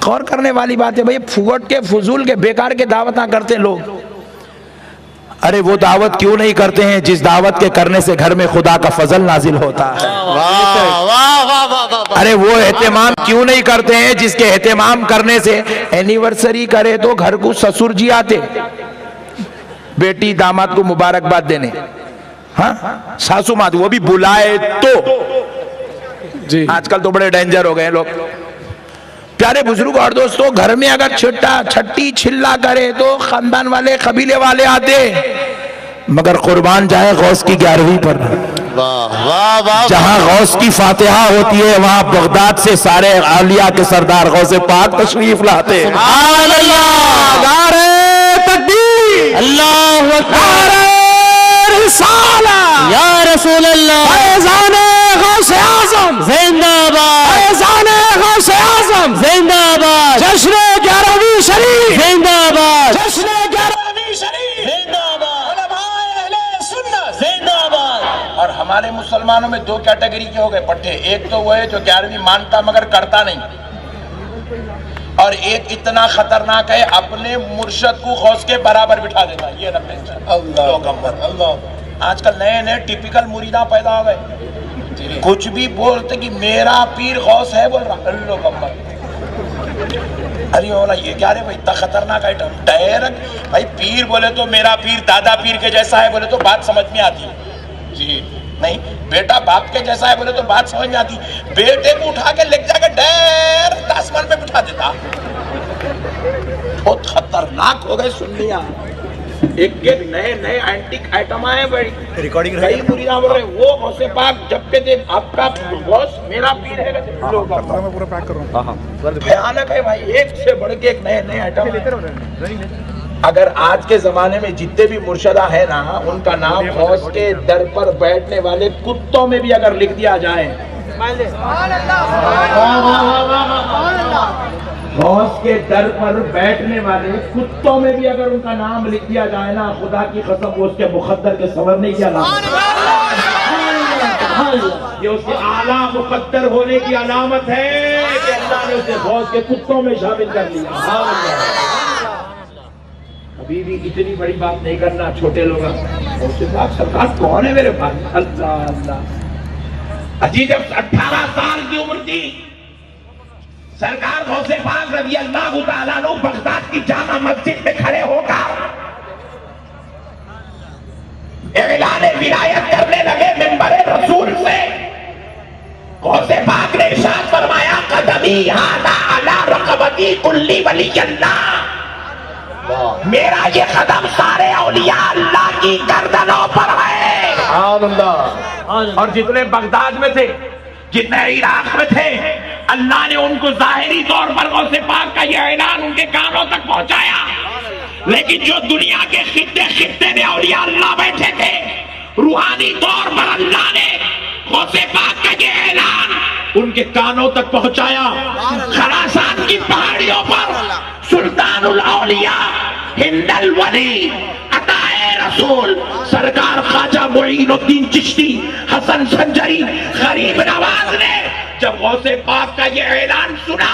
गौर करने वाली बात है भाई, फुगट के फजूल के बेकार के दावत करते लोग। अरे वो दावत क्यों नहीं करते हैं जिस दावत के करने से घर में खुदा का फजल नाजिल होता है। अरे वो एहतमाम क्यों नहीं करते हैं जिसके एहतमाम करने से एनिवर्सरी करे तो घर को ससुर जी आते, बेटी दामाद को मुबारकबाद देने, हाँ सासू माँ वो भी बुलाए तो जी। आजकल तो बड़े डेंजर हो गए लोग। प्यारे बुजुर्ग और दोस्तों, घर में अगर छट्टी छिल्ला करे तो खानदान वाले कबीले वाले आते, मगर कुर्बान जाए गौस की 11वीं पर। जहां गौस की फातिहा होती है वहां बगदाद से सारे आलिया के सरदार गौसे पाक तशरीफ लाते। या रसूल अल्लाह, गौसे आज़म जिंदाबाद, गौसे आज़म जिंदाबाद, जश्न 11वीं शरीफ जिंदाबाद, जश्न 11वीं शरीफ जिंदाबाद, उलमाए अहले सुन्नत जिंदाबाद। और हमारे मुसलमानों में दो कैटेगरी के हो गए पट्टे, एक तो वो है जो 11वीं मानता मगर करता नहीं, और एक इतना खतरनाक है अपने मुर्शद को गौस के बराबर बिठा देता। ये ना अल्लाह, आजकल नए नए टिपिकल मुरीदा पैदा हो गए, कुछ भी बोलते कि मेरा पीर गौस है बोल रहा। अरे बोला ये क्या रे भाई, इतना खतरनाक आइटम। डायरेक्ट भाई पीर बोले तो मेरा पीर दादा पीर के जैसा है बोले तो बात समझ में आती है जी, नहीं बेटा बाप के जैसा है बोले तो बात समझ में आती। बेटे को उठा के लेके जाके डायरेक्ट आसमान पे बिठा देता। बहुत खतरनाक हो गए सुन्निया, एक एक नए नए एंटीक आइटम आए भाई। रिकॉर्डिंग कई मुरीदा बोल रहे वो गौसे पाक जब पे दे आपका बॉस मेरा पीर है। मैं पूरा पैक कर रहा हूं, भयानक है भाई, एक से बढ़ के एक नए नए आइटम। अगर आज के जमाने में जितने भी मुर्शदा है ना, उनका नाम गौस के दर पर बैठने वाले कुत्तों में भी अगर लिख दिया जाए, गौस के दर पर बैठने वाले कुत्तों में भी अगर उनका नाम लिख दिया जाए ना, खुदा की कसम वो उसके मुकद्दर के संवरने की अलामत, ये उसके आला मुकद्दर होने की अलामत है कि अल्लाह ने उसे गौस के कुत्तों में शामिल कर लिया। अभी भी इतनी बड़ी बात नहीं करना छोटे लोग। सरकार कौन है मेरे भाई? अल्लाह अल्लाह। अजी जब 18 साल की उम्र थी, सरकार गौसे पाक रज़ी अल्लाह तआला अन्हु बगदाद की जामा मस्जिद में खड़े होकर ऐलान विलायत करने लगे मिंबर रसूल से। गौसे पाक ने इरशाद फरमाया, कदमी हादा अला रक़बती कुल्ली वली अल्लाह, मेरा ये कदम सारे औलिया अल्लाह की गर्दनों पर है। और जितने बगदाद में थे, जितने इराक में थे, अल्लाह ने उनको जाहिरी तौर पर गौसे पाक का यह ऐलान उनके कानों तक पहुंचाया, लेकिन जो दुनिया के खित्ते खित्ते में औलिया अल्लाह बैठे थे, रूहानी तौर पर अल्लाह ने गौसे पाक का यह ऐलान उनके कानों तक पहुंचाया। खरासान की पहाड़ियों पर सुल्तानुल औलिया हिंदल वली अताए रसूल सरकार ख्वाजा मुईनुद्दीन चिश्ती हसन संजरी गरीब नवाज ने जब गौसे पाक का ये ऐलान सुना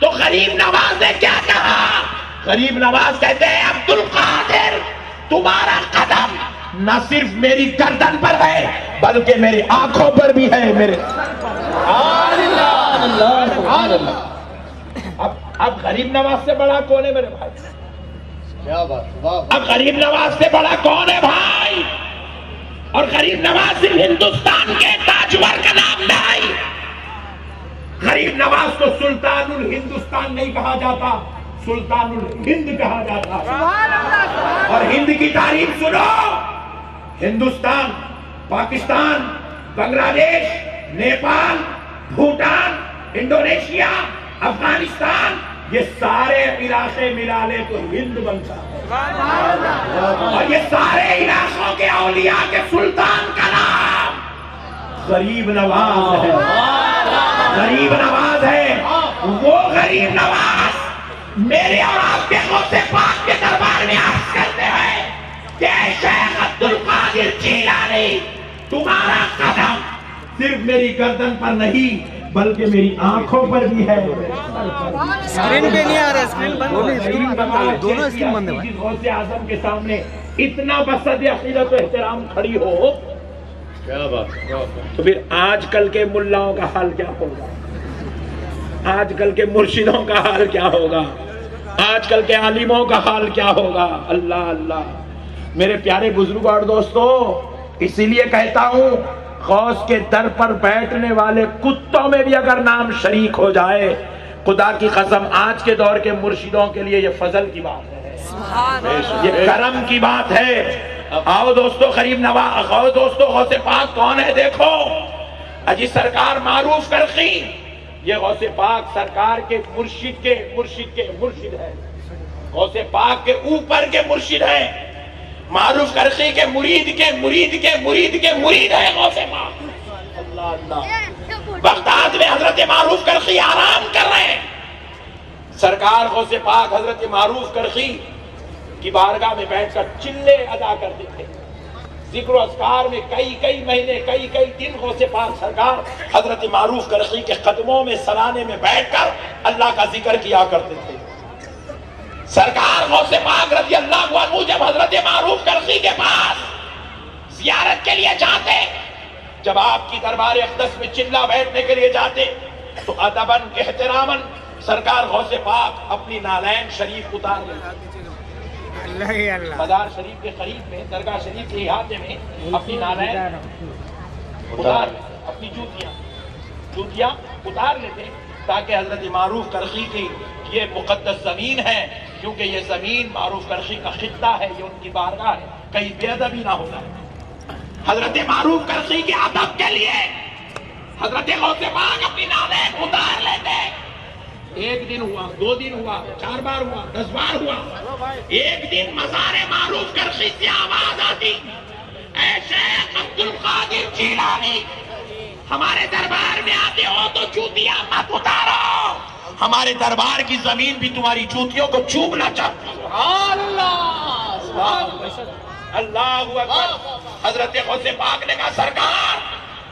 तो गरीब नवाज ने क्या कहा? गरीब नवाज कहते हैं, अब्दुल कादिर तुम्हारा कदम न सिर्फ मेरी गर्दन पर है बल्कि मेरी आंखों पर भी है। मेरे अब गरीब नवाज से बड़ा कौन है मेरे भाई? क्या बात। अब गरीब नवाज से बड़ा कौन है भाई? और गरीब नवाज सिर्फ हिंदुस्तान के ताजवर का नाम नहीं, गरीब नवाज को सुल्तानुल हिंदुस्तान नहीं कहा जाता, सुल्तानुल हिंद कहा जाता। और हिंद की तारीफ सुनो, हिंदुस्तान, पाकिस्तान, बांग्लादेश, नेपाल, भूटान, इंडोनेशिया, अफगानिस्तान, ये सारे इलाके मिला ले तो हिंद बनता है। और ये सारे इलाकों के औलिया के सुल्तान का नाम गरीब नवाज है। गरीब नवाज है वो गरीब नवाज मेरे और आपके गौसे पाक के दरबार में अर्ज करते हैं कि शेख अब्दुल कादिर जिलानी तुम्हारा कदम सिर्फ मेरी गर्दन पर नहीं बल्कि मेरी आंखों पर भी है। स्क्रीन पे नहीं आ रहा, स्क्रीन बंद हो गई, स्क्रीन बंद हो गई, दोनों स्क्रीन बंद है। गौसे आजम के सामने इतना बसद अकीदत व एहतराम खड़ी हो, क्या बात। तो फिर आजकल के मुल्लाओं का हाल क्या होगा? आजकल के मुर्शिदों का हाल क्या होगा? आजकल के आलिमों का हाल क्या होगा? अल्लाह अल्लाह। मेरे प्यारे बुजुर्ग और दोस्तों, इसीलिए कहता हूं, गौस के दर पर बैठने वाले कुत्तों में भी अगर नाम शरीक हो जाए, खुदा की कसम आज के दौर के मुर्शिदों के लिए ये फजल की बात है, ये करम की बात है। आओ दोस्तों, करीब नवा, आओ दोस्तों, गौसे पाक कौन है देखो। अजी सरकार मारूफ करखी, ये गौसे पाक सरकार के मुर्शिद है। गौसे पाक के ऊपर के मुर्शिद है, मारूफ करखी के मुरीद है गौसे पाक। अल्लाह अल्लाह। बगदाद में हजरत मारूफ करखी आराम कर रहे हैं। सरकार गौसे पाक हजरत मारूफ करखी की बारगाह में बैठकर चिल्ले अदा करते थे। जिक्र अस्कार में कई महीने कई दिन गौसे पाक सरकार हजरत मारूफ करखी के कदमों में सलाने में बैठकर अल्लाह का जिक्र किया करते थे। सरकार गौसे पाक रज़ी अल्लाहु अन्हु जब हजरत मारूफ करखी के पास जियारत के लिए जाते, जब आपकी दरबार अक़दस में चिल्ला बैठने के लिए जाते, तो अदबन एहतरामन सरकार गौसे पाक अपनी नालैन शरीफ उतार लेते। मजार शरीफ के करीब में, दरगाह शरीफ के इहाते में अपनी नालैन उतार, अपनी जूतियां उतार लेते, ताकि हजरत मारूफ करखी की ये मुकद्दस जमीन है, क्योंकि ये जमीन मारूफ करखी का खित्ता है, ये उनकी बारगाह है, कहीं बेअदबी ना होना। हजरत मारूफ करखी के अदब के लिए हजरत गौसे पाक अपनी नालैन उतार लेते। एक दिन हुआ, 2 दिन हुआ, 4 बार हुआ, 10 बार हुआ। एक दिन मज़ारे मारूफ करखी से आवाज आती, ऐ शेख अब्दुल कादिर जिलानी, हमारे दरबार में आते हो तो जूतियां मत उतारो, हमारे दरबार की जमीन भी तुम्हारी जूतियों को चूमना चाहती है। अल्लाह अकबर। हजरत गौसे पाक ने कहा, सरकार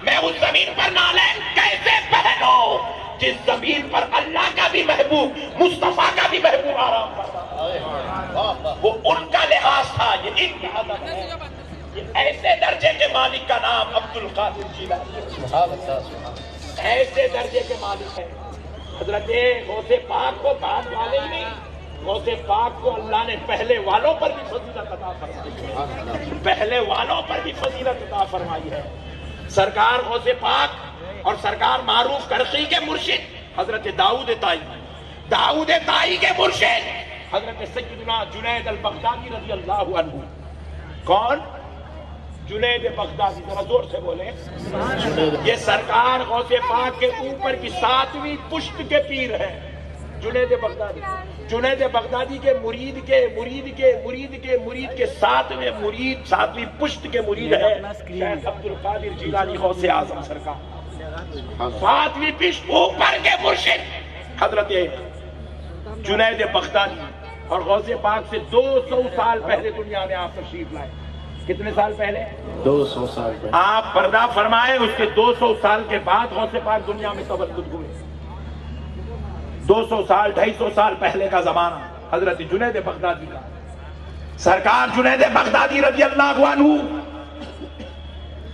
मैं उस जमीन पर नालैन कैसे पहनूं जिस जमीन पर अल्लाह का भी महबूब, मुस्तफा का भी महबूब आराम करता। वो उनका लिहाज था, ये इनका अदब है। ये ऐसे दर्जे के मालिक का नाम अब्दुल कादिर जिलानी, ऐसे दर्जे के मालिक है। हजरत गौसे पाक को बाद वाले ही नहीं, गौसे पाक को अल्लाह ने पहले वालों पर भी फजीलत अता फरमाई, पहले वालों पर भी फजीलत अता फरमाई है। सरकार गौसे पाक और सरकार मारूफ करखी के मुर्शिद हजरत दाऊद ताई के मुर्शिद हजरत सैयदना जुनैद अल बगदादी रज़ी अल्लाहु अन्हु। कौन? जुनैद बगदादी, जरा जोर से बोले। ये सरकार गौसे पाक के ऊपर की 7वीं पुश्त के पीर है जुनैद बगदादी। जुनैद बगदादी के मुरीद के 7वीं पुश्त के मुरीद है शेख अब्दुल कादिर जिलानी गौसे आजम सरकार। 7वीं पुश्त ऊपर के मुर्शिद हजरत जुनैद बगदादी, और गौसे पाक से 200 साल पहले दुनिया में आप तशरीफ लाए। कितने साल पहले? 200 साल पहले। आप पर्दा फरमाए, उसके 200 साल के बाद गौसे पाक दुनिया में तवल्लुद हुए। 200 साल 250 साल पहले का जमाना हजरत जुनैद बगदादी का। सरकार जुनैद बगदादी रज़ी अल्लाहु अन्हु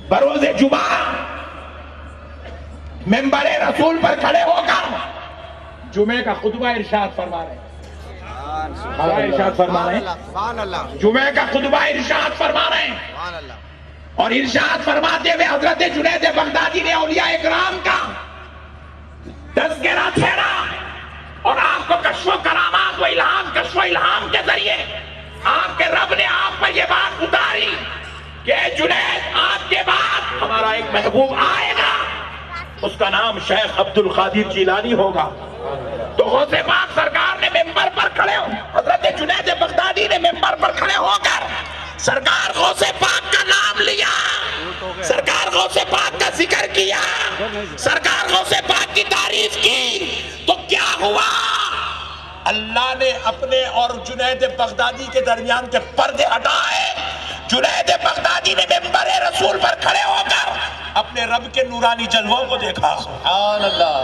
बरोज़े जुमा मिंबर रसूल पर खड़े होकर जुमे का खुतबा इरशाद फरमा रहे हैं। जुमे का खुतबा इरशाद फरमा रहे हैं, और इरशाद फरमाते हुए हजरत जुनैद बगदादी ने औलिया इकराम का तज़किरा छेड़ा, और आपको कश्फ करामात व इल्हाम के जरिए आपके रब ने आप पर यह बात उतारी कि जुनैद आपके बाद हमारा एक महबूब आएगा, उसका नाम शेख अब्दुल कादिर जिलानी होगा। तो गौसे पाक सरकार ने मिंबर पर खड़े हो, हजरत जुनैद बगदादी ने मिंबर पर खड़े होकर सरकार गौसे पाक का नाम लिया, सरकार गौसे पाक का जिक्र किया, सरकार गौसे पाक की तारीफ की। तो क्या हुआ? अल्लाह ने अपने और जुनैद बगदादी के दरमियान के पर्दे हटाए। जुनैद बगदादी ने मिंबर रसूल पर खड़े होकर अपने अपने रब के नूरानी जलवों को देखा,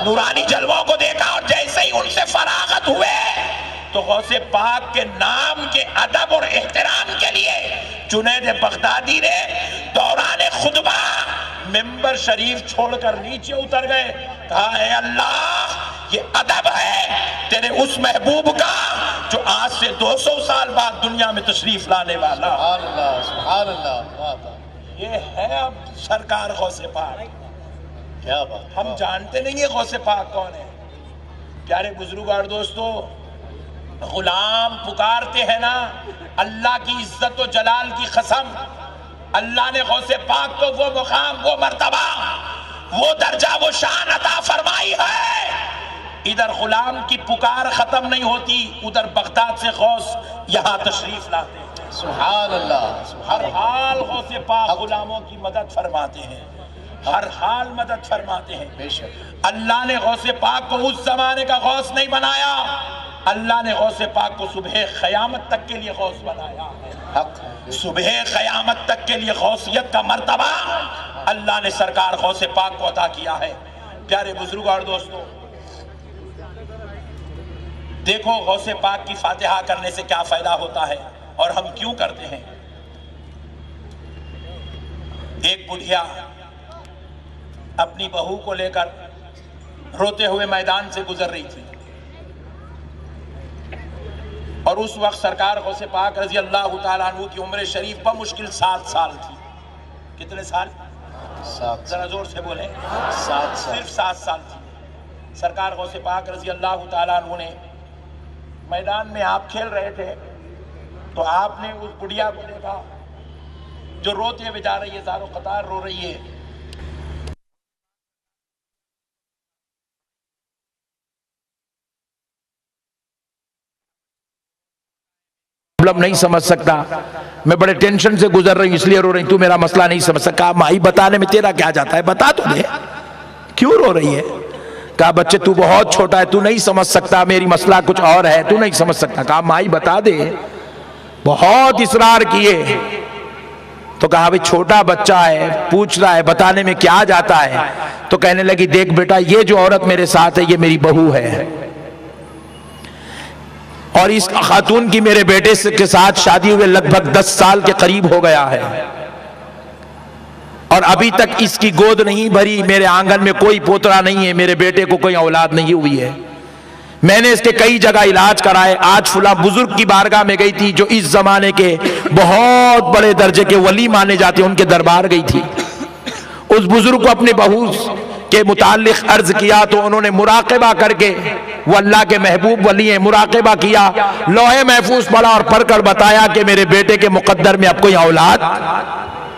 नूरानी जलवों को देखा, और जैसे ही उनसे फरागत हुए तो गौसे पाक के नाम के अदब और एहतराम के लिए जुनैद बगदादी ने दौरान खुतबा मिंबर शरीफ छोड़कर नीचे उतर गए। कहा है अल्लाह, ये अदब है तेरे उस महबूब का जो आज से 200 साल बाद दुनिया में तशरीफ लाने वाला। ये है अब सरकार गौसे पाक। क्या बात, हम जानते नहीं है गौसे पाक कौन है। प्यारे बुजुर्ग और दोस्तों, गुलाम पुकारते हैं ना, अल्लाह की इज्जत और जलाल की कसम, अल्लाह ने गौसे पाक को वो मुकाम, वो मर्तबा, वो दर्जा, वो शान अता फरमाई है। इधर गुलाम की पुकार खत्म नहीं होती, उधर बगदाद से गौस यहाँ तशरीफ लाते हैं। सुभान अल्लाह। हर हाल गौसे पाक गुलामों की मदद फरमाते हैं, हर हाल मदद फरमाते हैं। बेशक अल्लाह ने गौसे पाक को उस जमाने का गौस नहीं बनाया, अल्लाह ने गौसे पाक को सुबह क़यामत तक के लिए गौस बनाया है। सुबह क़यामत तक के लिए गौसियत का मर्तबा अल्लाह ने सरकार गौसे पाक को अता किया है। प्यारे बुजुर्ग और दोस्तों, देखो गौसे पाक की फातिहा करने से क्या फायदा होता है और हम क्यों करते हैं। एक बुढ़िया अपनी बहू को लेकर रोते हुए मैदान से गुजर रही थी, और उस वक्त सरकार गौसे पाक रजी अल्लाह तआला अन्हु की उम्र शरीफ बमुश्किल 7 साल थी। कितने साल? 7। जरा जोर से बोले। 7 साल। सिर्फ 7 साल थी। सरकार गौसे पाक रजी अल्लाह तआला अन्हु ने मैदान में आप खेल रहे थे तो आपने उस बुढ़िया को देखा जो रोते हुए जा रही है, ज़ारो कतार रो रही है। प्रॉब्लम नहीं समझ सकता, मैं बड़े टेंशन से गुजर रही हूं इसलिए रो रही, तू मेरा मसला नहीं समझ सका। माई बताने में तेरा क्या जाता है, बता तो दे क्यों रो रही है। कहा बच्चे तू बहुत छोटा है, तू नहीं समझ सकता, मेरी मसला कुछ और है, तू नहीं समझ सकता। कहा माई बता दे। बहुत इसरार किए तो कहा भाई छोटा बच्चा है, पूछ रहा है, बताने में क्या जाता है। तो कहने लगी देख बेटा, ये जो औरत मेरे साथ है ये मेरी बहू है, और इस खातून की मेरे बेटे के साथ शादी हुए लगभग 10 साल के करीब हो गया है, और अभी तक इसकी गोद नहीं भरी, मेरे आंगन में कोई पोतरा नहीं है, मेरे बेटे को कोई औलाद नहीं हुई है। मैंने इसके कई जगह इलाज कराए। आज फुला बुजुर्ग की बारगाह में गई थी जो इस जमाने के बहुत बड़े दर्जे के वली माने जाते, उनके दरबार गई थी। उस बुजुर्ग को अपने बहू के मुतालिक अर्ज किया तो उन्होंने मुराक़बा करके, वो अल्लाह के महबूब वली हैं, मुराक़बा किया, लौहे महफूज पढ़ा और पढ़कर बताया कि मेरे बेटे के मुकद्दर में अब कोई औलाद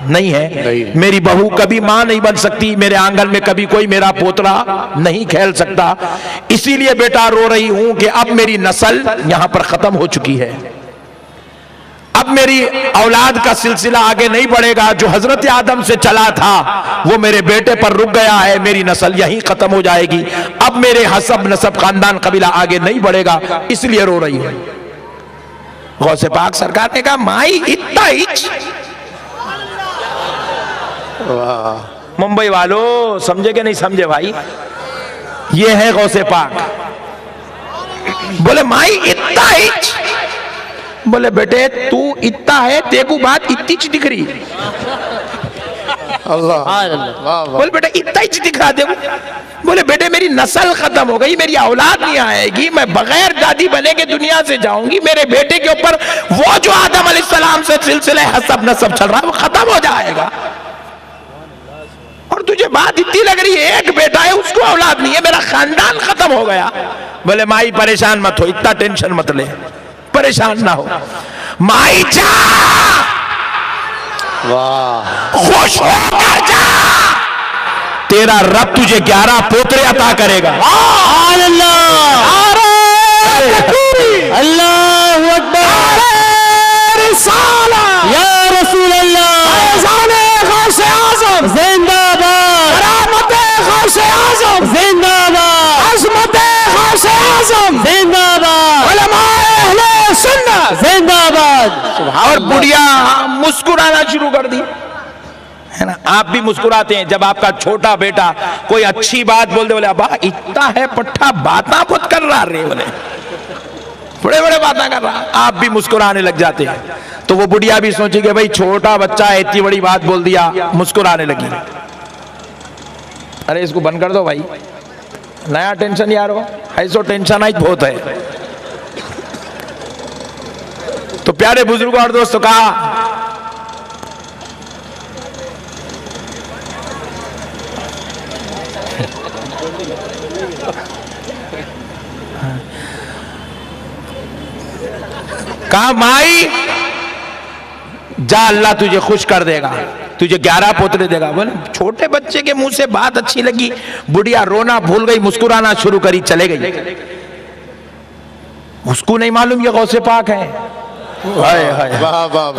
नहीं है, मेरी बहू कभी मां नहीं बन सकती, मेरे आंगन में कभी कोई मेरा पोतरा नहीं खेल सकता, इसीलिए बेटा रो रही हूं कि अब मेरी नस्ल यहां पर खत्म हो चुकी है, अब मेरी औलाद का सिलसिला आगे नहीं बढ़ेगा। जो हजरत आदम से चला था वो मेरे बेटे पर रुक गया है, मेरी नस्ल यहीं खत्म हो जाएगी, अब मेरे हसब नसब खानदान कबीला आगे नहीं बढ़ेगा, इसलिए रो रही हूं। गौसे पाक सरकार ने कहा माई इतना हिच। मुंबई वालों समझे कि नहीं समझे भाई, ये है गौसे पाक। बोले माई इतना हिच। बोले बेटे तू इतना है, तेको बात इतनी ची दिख रही। अल्लाह। बोले बेटा इतना ही दिख रहा देखो। बोले बेटे मेरी नस्ल खत्म हो गई, मेरी औलाद नहीं आएगी, मैं बगैर दादी बने के दुनिया से जाऊंगी, मेरे बेटे के ऊपर वो जो आदम अलैहिस्सलाम से सिलसिले हसब नसब चल रहा है वो खत्म हो जाएगा, और तुझे बात इतनी लग रही है एक बेटा है उसको औलाद नहीं है, मेरा खानदान खत्म हो गया। बोले माई परेशान मत हो, इतना टेंशन मत ले, परेशान ना हो। माई जा, वाह, खुश होकर जा, तेरा रब तुझे 11 पोतरे अता करेगा। अल्लाहू अकबर, या रसूल अल्लाह, गौसे आज़म जिंदाबाद, गौसे आज़म जिंदाबाद, अज़मत गौसे आज़म जिंदाबाद, उलमाए अहले सुन्नत जिंदाबाद। और बुढ़िया मुस्कुराना शुरू कर दी। है ना। आप भी मुस्कुराते हैं जब आपका छोटा बेटा कोई अच्छी बात बोल दे, बोले अबा इतना है पट्टा, बाता बहुत कर रहा रे, बोले बड़े बड़े बातें कर रहा, आप भी मुस्कुराने लग जाते हैं। तो वो बुढ़िया भी सोची कि भाई छोटा बच्चा है, इतनी बड़ी बात बोल दिया, मुस्कुराने लगी। अरे इसको बंद कर दो भाई, नया टेंशन यार हो, ऐसो टेंशन आज बहुत है। तो प्यारे बुजुर्गों और दोस्तों, कहा माई जा, अल्लाह तुझे खुश कर देगा, तुझे 11 पोतरे देगा। बोले छोटे बच्चे के मुंह से बात अच्छी लगी, बुढ़िया रोना भूल गई, मुस्कुराना शुरू करी, चले गई। उसको नहीं मालूम ये गौसे पाक है, हाय हाय,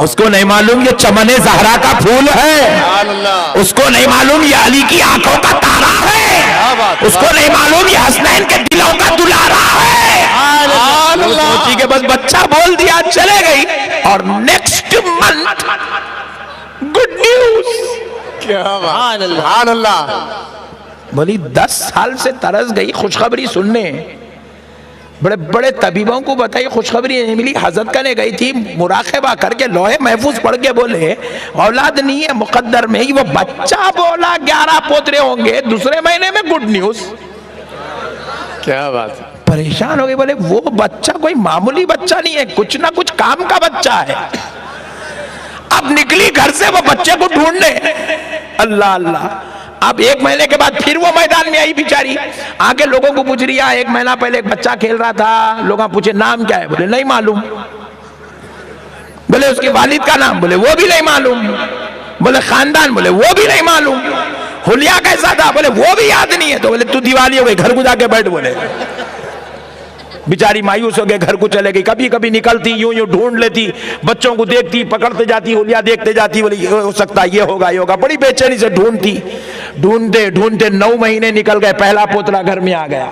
उसको नहीं मालूम ये चमने ज़हरा का फूल है, उसको नहीं मालूम ये अली की आंखों का तारा है, उसको नहीं मालूम ये हसनैन के दिलों का दुलारा है। सोची के बस बच्चा बोल दिया, चले गई। और नेक्स्ट मंथ गुड न्यूज, सुभान अल्लाह। बोली 10 साल से तरस गई खुशखबरी सुनने, बड़े बड़े तबीबों को बताई, खुशखबरी नहीं मिली। हजरत करने गई थी, मुराकबा करके लोहे महफूज पढ़ के बोले औलाद नहीं है मुकद्दर में ही। वो बच्चा बोला 11 पोतरे होंगे, दूसरे महीने में गुड न्यूज। क्या बात है, परेशान हो गए। बोले वो बच्चा कोई मामूली बच्चा नहीं है, कुछ ना कुछ काम का बच्चा है। अब निकली घर से वो बच्चे को ढूंढने, अल्लाह अल्लाह। अब 1 महीने के बाद फिर वो मैदान में आई बेचारी, आके लोगों को पूछ रही है, 1 महीना पहले एक बच्चा खेल रहा था, लोग पूछे नाम क्या है, बोले नहीं मालूम। बोले उसके वालिद का नाम, बोले वो भी नहीं मालूम। बोले खानदान, बोले वो भी नहीं मालूम। हुलिया कैसा था, बोले वो भी याद नहीं है। तो बोले तू दिवाली हो गई, घर को जाके बैठ। बोले बेचारी मायूस हो गए, घर को चले गई। कभी कभी निकलती, यूं यूं ढूंढ लेती, बच्चों को देखती, पकड़ते जाती, हुलिया देखते जाती, बोली ये हो सकता है, ये होगा, ये होगा। बड़ी बेचैनी से ढूंढती, ढूंढते ढूंढते 9 महीने निकल गए, पहला पोतरा घर में आ गया।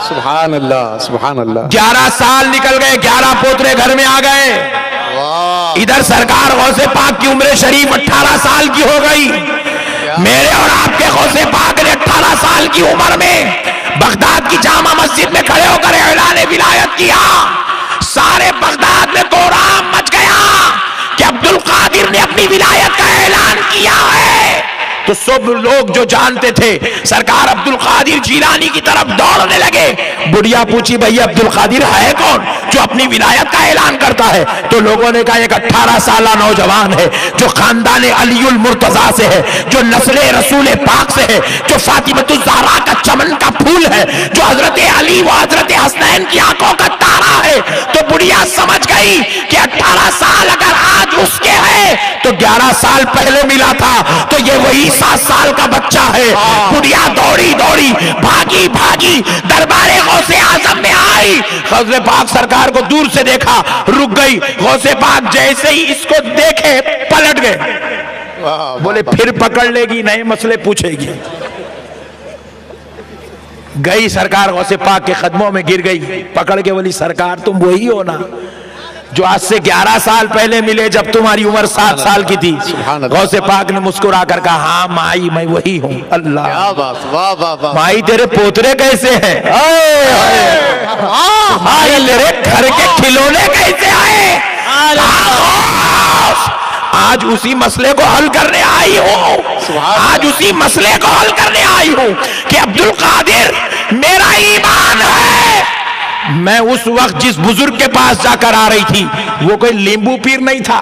सुभान अल्लाह, सुभान अल्लाह। 11 साल निकल गए, 11 पोतरे घर में आ गए। इधर सरकार गौसे पाक की उम्र शरीफ 18 साल की हो गई। मेरे और आपके गौसे पाक ने 18 साल की उम्र में बगदाद की जामा मस्जिद में खड़े होकर ऐलान विलायत किया। सारे बगदाद में कोहराम मच गया कि अब्दुल कादिर ने अपनी विलायत का ऐलान किया है। तो सब लोग जो जानते थे सरकार अब्दुल कादिर जीलानी की तरफ दौड़ने लगे। बुढ़िया पूछी भैया अब्दुल कादिर है कौन जो अपनी विलायत का ऐलान करता है? तो लोगों ने कहा एक 18 साल नौजवान है जो खानदान अलीउल मुर्तजा से है, जो नस्ल रसूल पाक से है, जो फातिमतुज ज़हरा का चमन का फूल है, जो हजरत अली व हजरत हसनैन की आंखों का तारा है। तो बुढ़िया समझ गई कि 18 साल अगर आज उसके है तो 11 साल पहले मिला था, तो ये वही 7 साल का बच्चा है। बुढ़िया दौड़ी दौड़ी भागी भागी दरबारे गौसे आजम में आई। गौसे पाक सरकार को दूर से देखा, रुक गई। गौसे पाक जैसे ही इसको देखे पलट गए। बोले फिर पकड़ लेगी, नए मसले पूछेगी। गई सरकार गौसे पाक के कदमों में गिर गई, पकड़ के बोली सरकार तुम वही हो ना जो आज से 11 साल पहले मिले जब तुम्हारी उम्र 7 साल की थी? गौसे पाक ने मुस्कुरा कर कहा हाँ माई मैं वही हूँ। अल्लाह, क्या बात, वाह वाह वाह। माई तेरे पोतरे कैसे हैं? माई तेरे घर के खिलौने कैसे आए? आज उसी मसले को हल करने आई हूँ, आज उसी मसले को हल करने आई हूँ कि अब्दुल कादिर मेरा ईमान है। मैं उस वक्त जिस बुजुर्ग के पास जाकर आ रही थी वो कोई लींबू पीर नहीं था।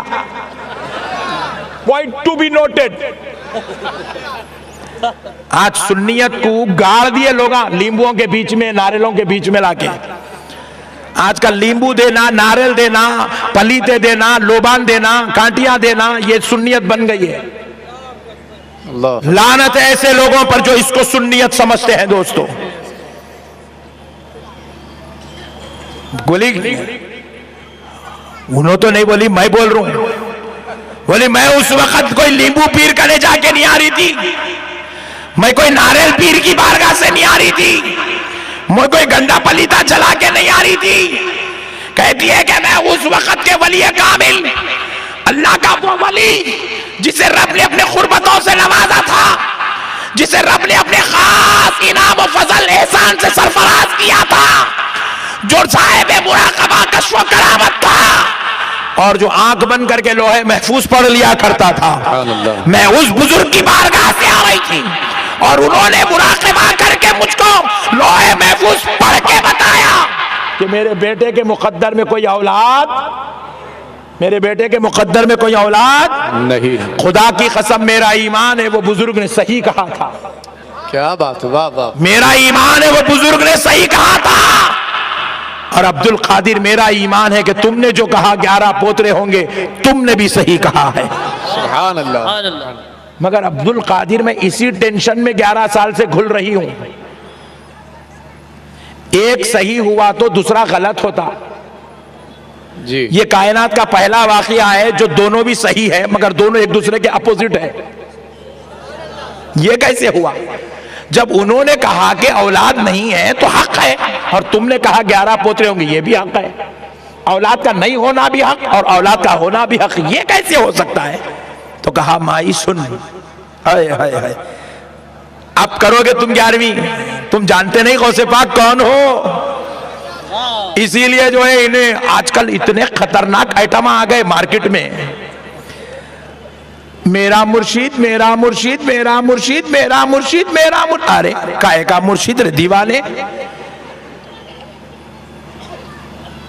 Point to be noted. आज सुन्नियत को गाड़ दिए लोग लींबुओं के बीच में, नारियलों के बीच में लाके। आजकल लींबू देना, नारियल देना, पलीते देना, लोबान देना, कांटियां देना, ये सुन्नियत बन गई है। लानत है ऐसे लोगों पर जो इसको सुन्नियत समझते हैं। दोस्तों बोली उन्होंने तो नहीं बोली, मैं बोल रहा हूं। बोली मैं उस वक्त कोई लींबू पीर करने जाके नहीं आ रही थी, मैं कोई नारियल पीर की बारगाह से नहीं आ रही थी, मैं कोई गंदा पलीता चला के नहीं आ रही थी। कहती है कि मैं उस वक्त के वली कामिल, अल्लाह का वो वली जिसे रब ने अपने खुरबतों से नवाजा था, जिसे रब ने अपने खास इनाम और फजल एहसान से सरफराज किया था, जो साहिब मुराकबा कश्फ व करामत था और जो आंख बंद करके लोहे महफूज पढ़ लिया करता था। मैं उस बुजुर्ग की बारगाह से आ रही थी और उन्होंने मुराकबा करके मुझको लोहे महफूज पढ़ के बताया कि मेरे बेटे के मुकद्दर में कोई औलाद, मेरे बेटे के मुकद्दर में कोई औलाद नहीं। खुदा की कसम मेरा ईमान है वो बुजुर्ग ने सही कहा था। क्या बात, वाह वाह। मेरा ईमान है वो बुजुर्ग ने सही कहा था। और अब्दुल कादिर मेरा ईमान है कि तुमने जो कहा 11 पोतरे होंगे, तुमने भी सही कहा है। सुभान अल्लाह। मगर अब्दुल कादिर मैं इसी टेंशन में 11 साल से घुल रही हूं। एक सही हुआ तो दूसरा गलत होता। जी, ये कायनात का पहला वाकया है जो दोनों भी सही है मगर दोनों एक दूसरे के अपोजिट है। ये कैसे हुआ? जब उन्होंने कहा कि औलाद नहीं है तो हक है, और तुमने कहा 11 पोतरे होंगे, ये भी हक है। औलाद का नहीं होना भी हक और औलाद का होना भी हक, ये कैसे हो सकता है? तो कहा माई सुन, हाय हाय हाय, अब करोगे तुम 11वीं, तुम जानते नहीं गौसे पाक कौन हो। इसीलिए जो है इन्हें आजकल इतने खतरनाक आइटम आ गए मार्केट में, मेरा मुर्शिद मेरा मुर्शिद मेरा मुर्शिद मेरा मुर्शिद मेरा मुर्शिद। अरे काहे का मुर्शिद रे दीवाने।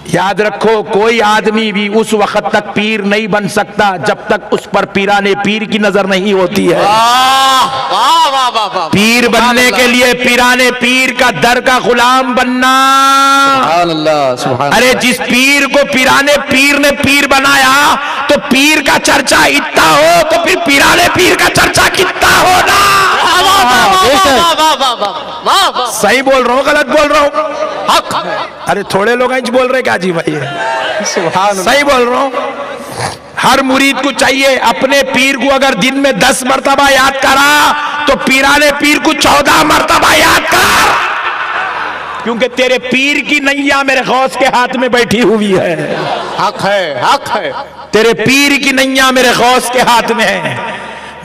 याद रखो, कोई आदमी भी उस वक्त तक पीर नहीं बन सकता जब तक उस पर पीराने पीर की नजर नहीं होती है। पीर बनने के लिए पीराने पीर का दर का गुलाम बनना। सुभान अल्लाह, सुभान। अरे जिस पीर को पीराने पीर ने पीर बनाया तो पीर का चर्चा इतना हो तो फिर पीराने पीर का चर्चा कितना होना। सही बोल रहा हूँ गलत बोल रहा हूँ? हक। अरे थोड़े लोग इंच बोल रहे क्या जी भाई? सुभान। सही बोल रहा हूँ। हर मुरीद को चाहिए अपने पीर को अगर दिन में 10 मर्तबा याद करा तो पीराने पीर को 14 मर्तबा याद कर, क्योंकि तेरे पीर की नैया मेरे गौस के हाथ में बैठी हुई है। हक है, हक है। तेरे पीर की नैया मेरे गौस के हाथ में है।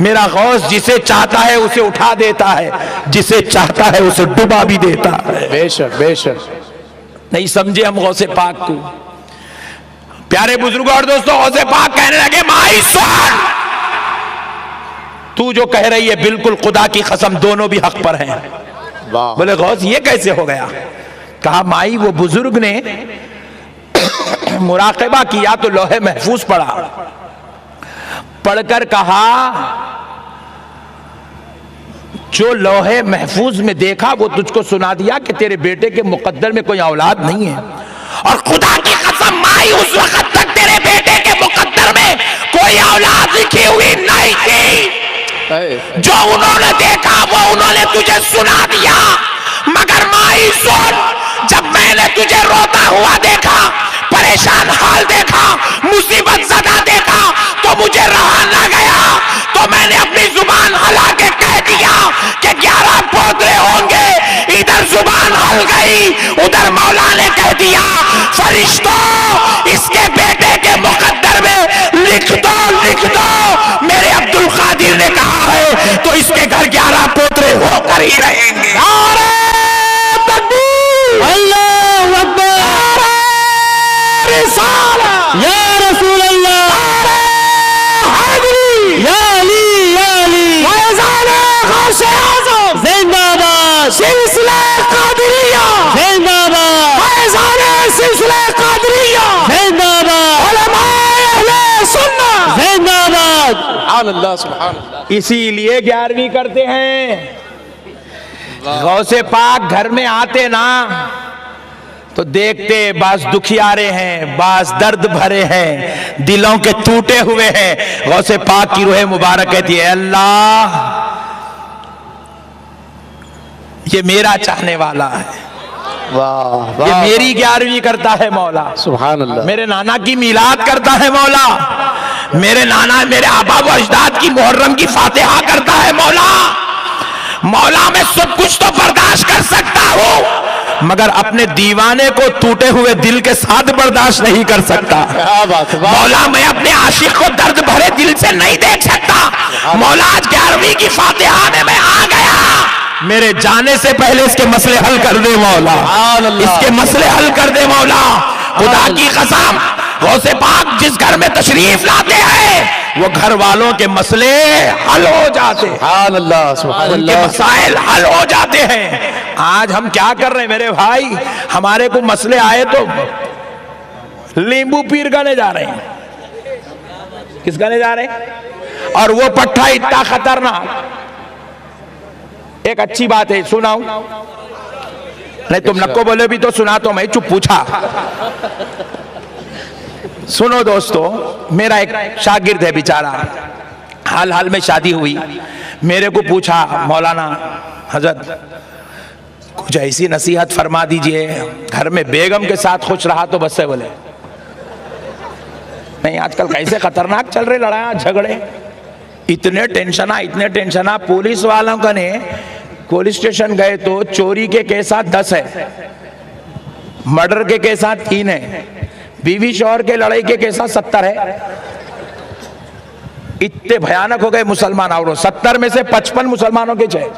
मेरा गौस जिसे चाहता है उसे उठा देता है, जिसे चाहता है उसे डुबा भी देता है। बेशक बेशक। नहीं समझे हम गौसे पाक को? प्यारे बुजुर्गों और दोस्तों, गौसे पाक कहने लगे माई सुन, तू जो कह रही है बिल्कुल खुदा की कसम दोनों भी हक पर हैं। वाह। बोले गौस ये कैसे हो गया? कहा माई वो बुजुर्ग ने मुराकबा किया तो लोहे महफूज पढ़ा, पढ़कर कहा जो लोहे महफूज में देखा वो तुझको सुना दिया कि तेरे बेटे के मुकद्दर में कोई औलाद नहीं है। और खुदा की कसम माई उस वक्त तक तेरे बेटे के मुकद्दर में कोई औलाद लिखी हुई नहीं थी। जो उन्होंने देखा वो उन्होंने तुझे सुना दिया। मगर माई सुन, जब मैंने तुझे रोता हुआ देखा, परेशान हाल देखा, मुसीबत ज़दा देखा तो मुझे रहा ना गया, तो मैंने अपनी जुबान हला के कह दिया कि 11 पोतरे होंगे। इधर जुबान हल गई, उधर मौला ने कह दिया फरिश्तों इसके बेटे के मुकद्दर में लिख दो। मेरे अब्दुल कादिर ने कहा है तो इसके घर 11 पोतरे होकर ही रहेंगे। नारे तकबीर, अल्लाहू अकबर, रिसालत या रसूल अल्लाह, हाज़री या अली या अली, फैज़ान गौसे आज़म जिंदाबाद, सिलसिला कादिरिया जिंदाबाद, फैज़ान सिलसिला कादिरिया जिंदाबाद, उलमाए अहले सुन्नत जिंदाबाद। सुभान अल्लाह, सुभान अल्लाह। इसीलिए 11वीं करते हैं। गौसे पाक घर में आते ना तो देखते बास दुखियारे हैं, बास दर्द भरे हैं, दिलों के टूटे हुए हैं। गौसे पाक की रूह मुबारक कहती है अल्लाह ये मेरा चाहने वाला है, वाह वाह। ये मेरी 11वीं करता है मौला। सुभान अल्लाह। मेरे नाना की मीलाद करता है मौला, मेरे नाना मेरे आबा व अजदाद की मुहर्रम की फातिहा करता है मौला। मौला मैं सब कुछ तो बर्दाश्त कर सकता हूँ मगर अपने दीवाने को टूटे हुए दिल के साथ बर्दाश्त नहीं कर सकता। क्या बात है, वाह। मौला मैं अपने आशिक को दर्द भरे दिल से नहीं देख सकता। मौला आज 11वीं की फातिहा में मैं आ गया, मेरे जाने से पहले इसके मसले हल कर दे मौला, इसके मसले हल कर दे मौला। खुदा की कसम, गौसे पाक जिस घर में तशरीफ लाते हैं वो घर वालों के मसले हल हो जाते हैं, सुभान अल्लाह, सुभान उनके अल्लाह। मसाइल हल हो जाते हैं। आज हम क्या कर रहे हैं मेरे भाई, हमारे को मसले आए तो नींबू पीर गाने जा रहे हैं। किस गाने जा रहे हैं? और वो पट्टा इतना खतरनाक। एक अच्छी बात है, सुनाऊं? नहीं तुम नक्को बोले भी तो सुना, तो मैं चुप पूछा। सुनो दोस्तों, मेरा एक शागिर्द है बेचारा, हाल हाल में शादी हुई, मेरे को पूछा मौलाना हजरत कुछ ऐसी नसीहत फरमा दीजिए, घर में बेगम के साथ खुश रहा तो बस से। बोले नहीं, आजकल कैसे खतरनाक चल रहे लड़ाई झगड़े, इतने टेंशन। पुलिस वालों का ने पुलिस स्टेशन गए तो चोरी के केसात 10 है, मर्डर के केसात 3 है, बीवी शौहर के लड़ाई के केसात 70 है। इतने भयानक हो गए मुसलमान। और 70 में से 55 मुसलमानों के चाहे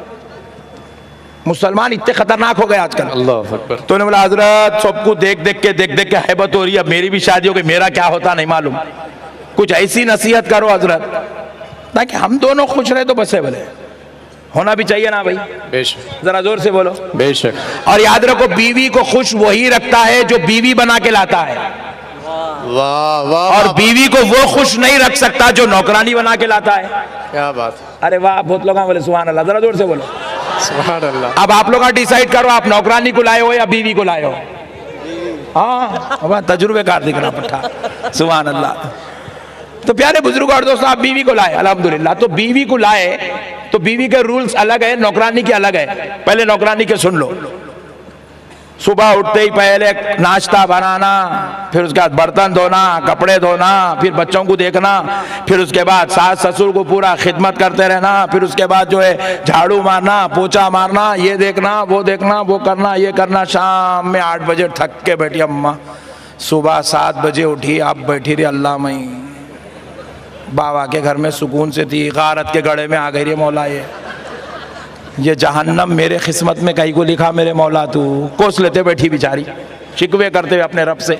मुसलमान इतने खतरनाक हो गए आजकल। अल्लाह अकबर। तो ने बोला हजरत सबको देख देख के हैबत हो रही है, अब मेरी भी शादी हो गई, मेरा क्या होता नहीं मालूम, कुछ ऐसी नसीहत करो हजरत ताकि हम दोनों खुश रहे। तो बस है, बोले होना भी चाहिए ना भाई, बेशक, जरा जोर से बोलो। बेशक। और याद रखो, बीवी को खुश वही रखता है जो बीवी बना के लाता है, वाह वाह। और बीवी को वो खुश नहीं रख सकता जो नौकरानी बना के लाता है। क्या बात, अरे वाह, बहुत लोग बोले सुभान अल्लाह, जरा जोर से बोलो। सुभान अल्लाह। अब आप लोग डिसाइड करो, आप नौकरानी को लाए हो या बीवी को लाए हो। हाँ, अब तजुर्बेकार दिख रहा पट्टा, सुभान अल्लाह। तो प्यारे बुजुर्ग और दोस्तों, आप बीवी को लाए अल्हम्दुलिल्लाह। तो बीवी को लाए तो बीवी के रूल्स अलग है, नौकरानी के अलग है। पहले नौकरानी के सुन लो। सुबह उठते ही पहले नाश्ता बनाना, फिर उसके बाद बर्तन धोना, कपड़े धोना, फिर बच्चों को देखना, फिर उसके बाद सास ससुर को पूरा खिदमत करते रहना, फिर उसके बाद जो है झाड़ू मारना, पोछा मारना, ये देखना, वो करना, ये करना। शाम में 8 बजे थक के बैठी अम्मा, सुबह 7 बजे उठी, अब बैठी रही अल्लाह मई, बाबा के घर में सुकून से थी, गारत के गड़े में आ गई रे मौला, ये जहन्नम मेरे किस्मत में कहीं को लिखा मेरे मौला, तू कोस लेते बैठी बेचारी, शिकवे करते हुए अपने रब से।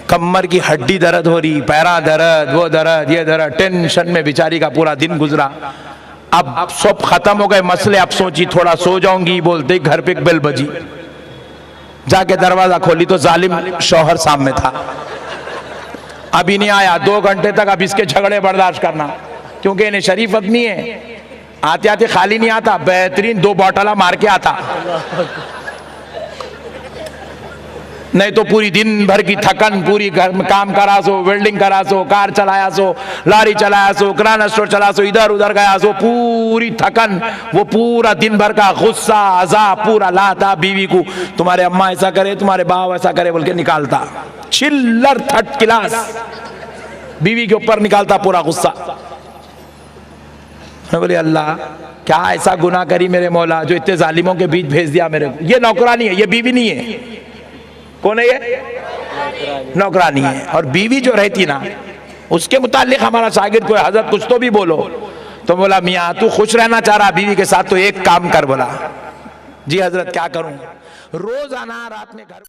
कमर की हड्डी दर्द हो रही, पैरा दर्द, वो दर्द, ये दर्द, टेंशन में बेचारी का पूरा दिन गुजरा। अब सब खत्म हो गए मसले, अब सोची थोड़ा सो जाऊंगी, बोलते घर पे एक बेल बजी, जाके दरवाजा खोली तो जालिम शौहर सामने था, अभी नहीं आया। 2 घंटे तक अब इसके झगड़े बर्दाश्त करना, क्योंकि इन्हें शरीफ आदमी है, आते आते खाली नहीं आता, बेहतरीन 2 बॉटला मार के आता, नहीं तो पूरी दिन भर की थकन, पूरी घर में काम करा सो, वेल्डिंग करा सो, कार चलाया सो, लारी चलाया सो, किराना स्टोर चला सो, इधर उधर गया सो, पूरी थकन, वो पूरा दिन भर का गुस्सा अज़ाब पूरा लाता बीवी को। तुम्हारे अम्मा ऐसा करे, तुम्हारे बाप ऐसा करे बोल के निकालता, चिल्लर 3rd क्लास बीवी के ऊपर निकालता पूरा गुस्सा। मैं बोले अल्लाह क्या ऐसा गुनाह करी मेरे मौला जो इतने जालिमों के बीच भेज दिया मेरे को। ये नौकरानी है, ये बीवी नहीं है। कौन है ये? नौकरानी है। और बीवी जो रहती ना, उसके मुतालिक हमारा शागिर्द को हजरत कुछ तो भी बोलो, तो बोला मियाँ तू खुश रहना चाह रहा बीवी के साथ तो एक काम कर। बोला जी हजरत क्या करूं? रोजाना रात में घर